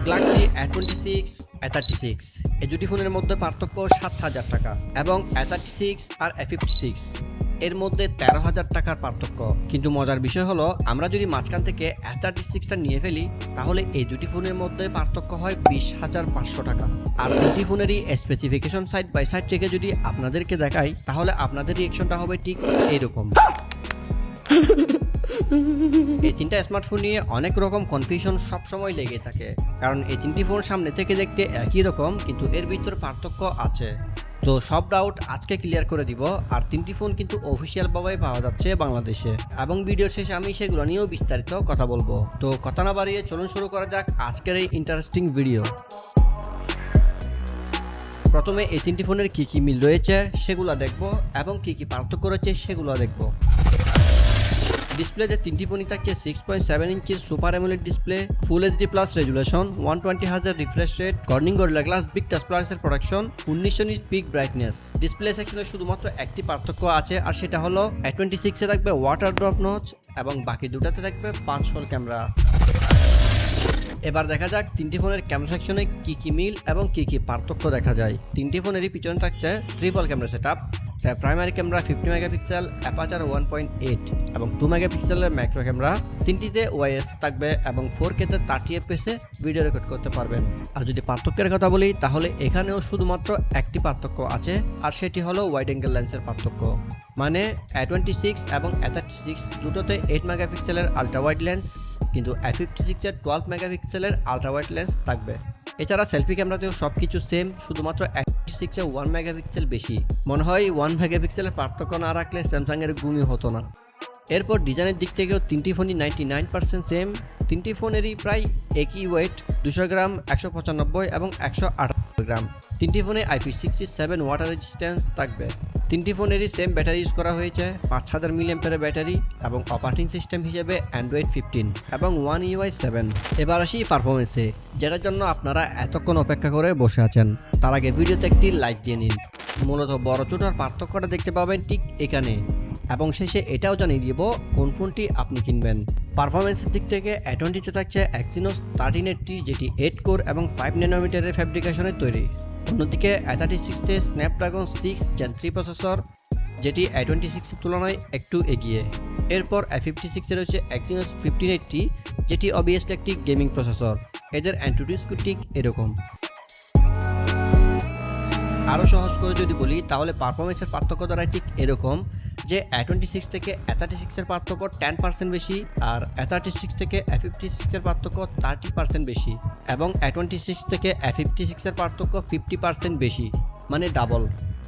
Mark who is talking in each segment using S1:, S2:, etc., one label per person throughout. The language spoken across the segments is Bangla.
S1: গ্যালাক্সি A26, A36 এই দুটি ফোনের মধ্যে পার্থক্য 7,000 টাকা এবং A36 আর A56 এর মধ্যে 13,000 টাকার পার্থক্য। কিন্তু মজার বিষয় হলো আমরা যদি মাঝখান থেকে A36টা নিয়ে ফেলি তাহলে এই দুটি ফোনের মধ্যে পার্থক্য হয় 20,500 টাকা। আর দুটি ফোনেরই স্পেসিফিকেশন সাইড বাই সাইড থেকে যদি আপনাদেরকে দেখাই তাহলে আপনাদের রিঅ্যাকশনটা হবে ঠিক এইরকম। এই তিনটা স্মার্টফোন নিয়ে অনেক রকম কনফিউশন সবসময় লেগে থাকে, কারণ এই তিনটি ফোন সামনে থেকে দেখতে একই রকম কিন্তু এর ভিতর পার্থক্য আছে। তো সব ডাউট আজকে ক্লিয়ার করে দিব। আর তিনটি ফোন কিন্তু অফিসিয়াল ভাবে পাওয়া যাচ্ছে বাংলাদেশে, এবং ভিডিওর শেষে আমি সেগুলো নিয়েও বিস্তারিত কথা বলবো। তো কথা না বাড়িয়ে চলুন শুরু করা যাক আজকের এই ইন্টারেস্টিং ভিডিও। প্রথমে এই তিনটি ফোনের কি কি মিল রয়েছে সেগুলো দেখবো এবং কি কি পার্থক্য রয়েছে সেগুলো দেখবো। ডিসপ্লেতে তিনটি ফোনই থাকছে 6.7 ইঞ্চির super AMOLED display, full HD plus resolution, 120 hertz refresh rate, Corning Gorilla Glass Victus প্লাসের production, 1900 nit peak brightness. Display সেকশনে শুধুমাত্র একটি পার্থক্য আছে, আর সেটা হলো A26 এ থাকবে ওয়াটার ড্রপ নচ এবং বাকি দুটাতে থাকবে 5 হোল ক্যামেরা। এবার দেখা যাক তিনটি ফোনের ক্যামেরা সেকশনে কি কি মিল এবং কি কি পার্থক্য দেখা যায়। তিনটি ফোনেরই পিছনে থাকছে triple camera setup, primary camera 50 megapixel, aperture 1.8 এবং 2 মেগাপিক্সেলের ম্যাক্রো ক্যামেরা। তিনটিতে ওআইএস থাকবে এবং 4K তে 30 fps ভিডিও রেকর্ড করতে পারবেন। আর যদি পার্থক্যের কথা বলি তাহলে এখানেও শুধুমাত্র একটি পার্থক্য আছে, আর সেটি হলো ওয়াইড অ্যাঙ্গেল লেন্সের পার্থক্য। মানে A26 এবং A36 দুটোতে 8 মেগাপিক্সেলের আলট্রা ওয়াইড লেন্স, কিন্তু A56 এর 12 মেগাপিক্সেলের আলট্রা ওয়াইড লেন্স থাকবে। এছাড়া সেলফি ক্যামেরাতেও সব কিছু সেম, শুধুমাত্র A26 এ 1 মেগাপিক্সেল বেশি। মনে হয় 1 মেগাপিক্সেলের পার্থক্য না রাখলে স্যামসাংয়ের গুমই হতো না। এরপর ডিজাইনের দিক থেকেও তিনটি ফোনই 99% সেম। তিনটি ফোনেরই প্রায় একই ওয়েট, 200 গ্রাম, 195 এবং 178 গ্রাম। তিনটি ফোনে IP67 ওয়াটার রেজিস্ট্যান্স থাকবে। তিনটি ফোনেরই সেম ব্যাটারি ইউজ করা হয়েছে, 5000 mAh ব্যাটারি, এবং অপারেটিং সিস্টেম হিসেবে Android 15 এবং One UI 7। এবার আসি পারফরমেন্সে, যেটার জন্য আপনারা এতক্ষণ অপেক্ষা করে বসে আছেন। তার আগে ভিডিওতে একটি লাইক দিয়ে নিন। মূলত বড় ছোটার পার্থক্যটা দেখতে পাবেন ঠিক এখানে, এবং শেষে এটাও জানিয়ে দিব কোন ফোনটি আপনি কিনবেন। পারফরমেন্সের দিক থেকে A20 থাকছে Exynos 1380, যেটি 8 কোর এবং 5 ন্যানোমিটারের ফ্যাব্রিকেশনের তৈরি। অন্যদিকে A36 তে স্ন্যাপড্রাগন 6 Gen 3 প্রসেসর, যেটি A26 এর তুলনায় একটু এগিয়ে। এরপর A56 এ রয়েছে Exynos 1580, যেটি অবভিয়াসলি একটি গেমিং প্রসেসর। এদের অ্যান্টিটিউড ঠিক এরকম। আরও সহজ করে যদি বলি তাহলে পারফরমেন্সের পার্থক্য দ্বারা ঠিক এরকম যে A26 থেকে A36 এর পার্থক্য 10% বেশি, আর A36 থেকে A56 এর পার্থক্য 30% বেশি, এবং A26 থেকে A56 এর পার্থক্য 50% বেশি, মানে ডাবল।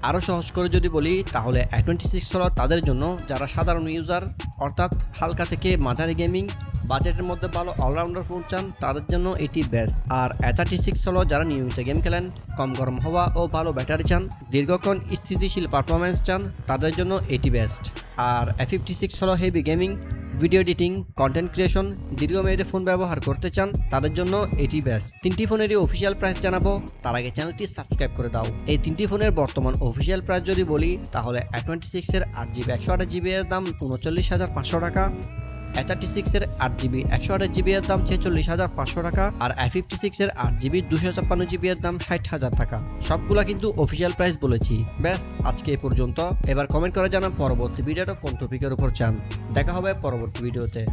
S1: আরও সহজ করে যদি বলি তাহলে A26 হলো তাদের জন্য যারা সাধারণ ইউজার, অর্থাৎ হালকা থেকে মাঝারি গেমিং, বাজেটের মধ্যে ভালো অলরাউন্ডার ফোন চান, তাদের জন্য এটি বেস্ট। আর A36 হলো যারা নিয়মিত গেম খেলেন, কম গরম হওয়া ও ভালো ব্যাটারি চান, দীর্ঘক্ষণ স্থিতিশীল পারফরমেন্স চান, তাদের জন্য এটি বেস্ট। আর A56 হলো heavy gaming, video editing, content creation, দীর্ঘমেয়াদে ফোন ব্যবহার করতে চান, তাদের জন্য এটি বেস্ট। তিনটি ফোনেরই অফিসিয়াল প্রাইস জানাবো, তার আগে চ্যানেলটি সাবস্ক্রাইব করে দাও। এই তিনটি ফোনের বর্তমান অফিসিয়াল প্রাইস যদি বলি তাহলে A26 এর 8GB 128GB এর দাম 39,500 টাকা, A36 এর 8GB 128GB এর দাম 46,500 টাকা, আর A56 এর 8GB 256GB এর দাম 60,000 টাকা। সবগুলা কিন্তু অফিসিয়াল প্রাইস বলেছি। ব্যাস, আজকে এ পর্যন্ত। এবার কমেন্ট করে জানান পরবর্তী ভিডিওটা কোন টপিকের উপর চান। দেখা হবে পরবর্তী ভিডিওতে।